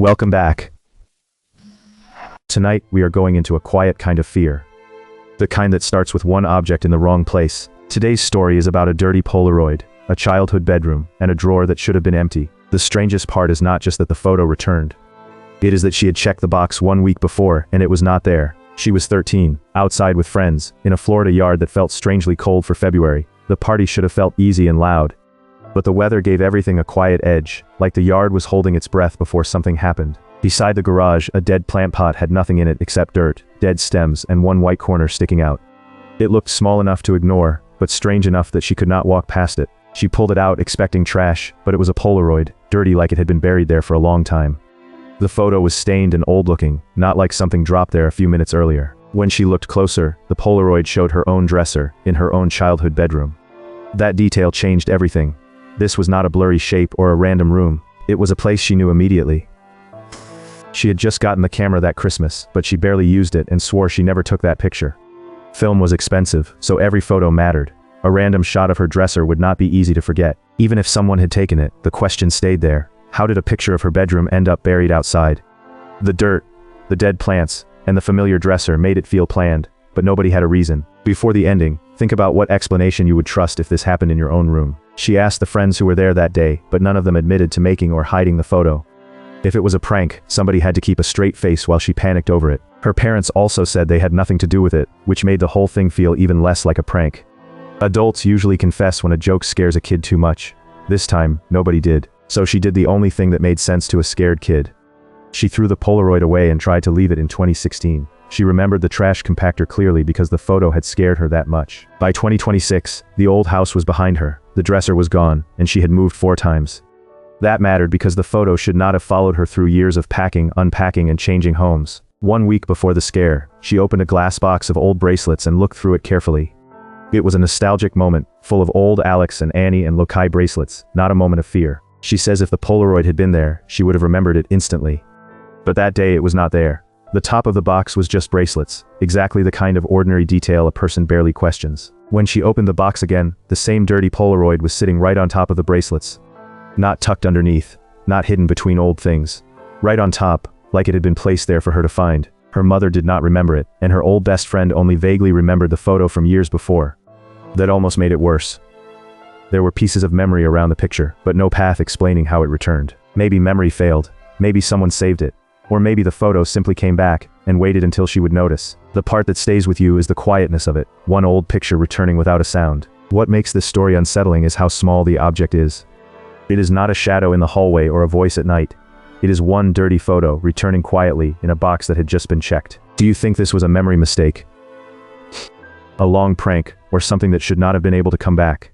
Welcome back. Tonight, we are going into a quiet kind of fear. The kind that starts with one object in the wrong place. Today's story is about a dirty Polaroid, a childhood bedroom, and a drawer that should have been empty. The strangest part is not just that the photo returned. It is that she had checked the box 1 week before, and it was not there. She was 13, outside with friends, in a Florida yard that felt strangely cold for February. The party should have felt easy and loud. But the weather gave everything a quiet edge, like the yard was holding its breath before something happened. Beside the garage, a dead plant pot had nothing in it except dirt, dead stems, and one white corner sticking out. It looked small enough to ignore, but strange enough that she could not walk past it. She pulled it out expecting trash, but it was a Polaroid, dirty like it had been buried there for a long time. The photo was stained and old-looking, not like something dropped there a few minutes earlier. When she looked closer, the Polaroid showed her own dresser, in her own childhood bedroom. That detail changed everything. This was not a blurry shape or a random room. It was a place she knew immediately. She had just gotten the camera that Christmas, but she barely used it and swore she never took that picture. Film was expensive, so every photo mattered. A random shot of her dresser would not be easy to forget. Even if someone had taken it, the question stayed there. How did a picture of her bedroom end up buried outside? The dirt, the dead plants, and the familiar dresser made it feel planned, but nobody had a reason. Before the ending, think about what explanation you would trust if this happened in your own room. She asked the friends who were there that day, but none of them admitted to making or hiding the photo. If it was a prank, somebody had to keep a straight face while she panicked over it. Her parents also said they had nothing to do with it, which made the whole thing feel even less like a prank. Adults usually confess when a joke scares a kid too much. This time, nobody did. So she did the only thing that made sense to a scared kid. She threw the Polaroid away and tried to leave it in 2016. She remembered the trash compactor clearly because the photo had scared her that much. By 2026, the old house was behind her, the dresser was gone, and she had moved 4 times. That mattered because the photo should not have followed her through years of packing, unpacking, and changing homes. 1 week before the scare, she opened a glass box of old bracelets and looked through it carefully. It was a nostalgic moment, full of old Alex and Annie and Lokai bracelets, not a moment of fear. She says if the Polaroid had been there, she would have remembered it instantly. But that day it was not there. The top of the box was just bracelets, exactly the kind of ordinary detail a person barely questions. When she opened the box again, the same dirty Polaroid was sitting right on top of the bracelets. Not tucked underneath, not hidden between old things. Right on top, like it had been placed there for her to find. Her mother did not remember it, and her old best friend only vaguely remembered the photo from years before. That almost made it worse. There were pieces of memory around the picture, but no path explaining how it returned. Maybe memory failed, maybe someone saved it. Or maybe the photo simply came back, and waited until she would notice. The part that stays with you is the quietness of it, one old picture returning without a sound. What makes this story unsettling is how small the object is. It is not a shadow in the hallway or a voice at night. It is one dirty photo returning quietly in a box that had just been checked. Do you think this was a memory mistake? A long prank, or something that should not have been able to come back?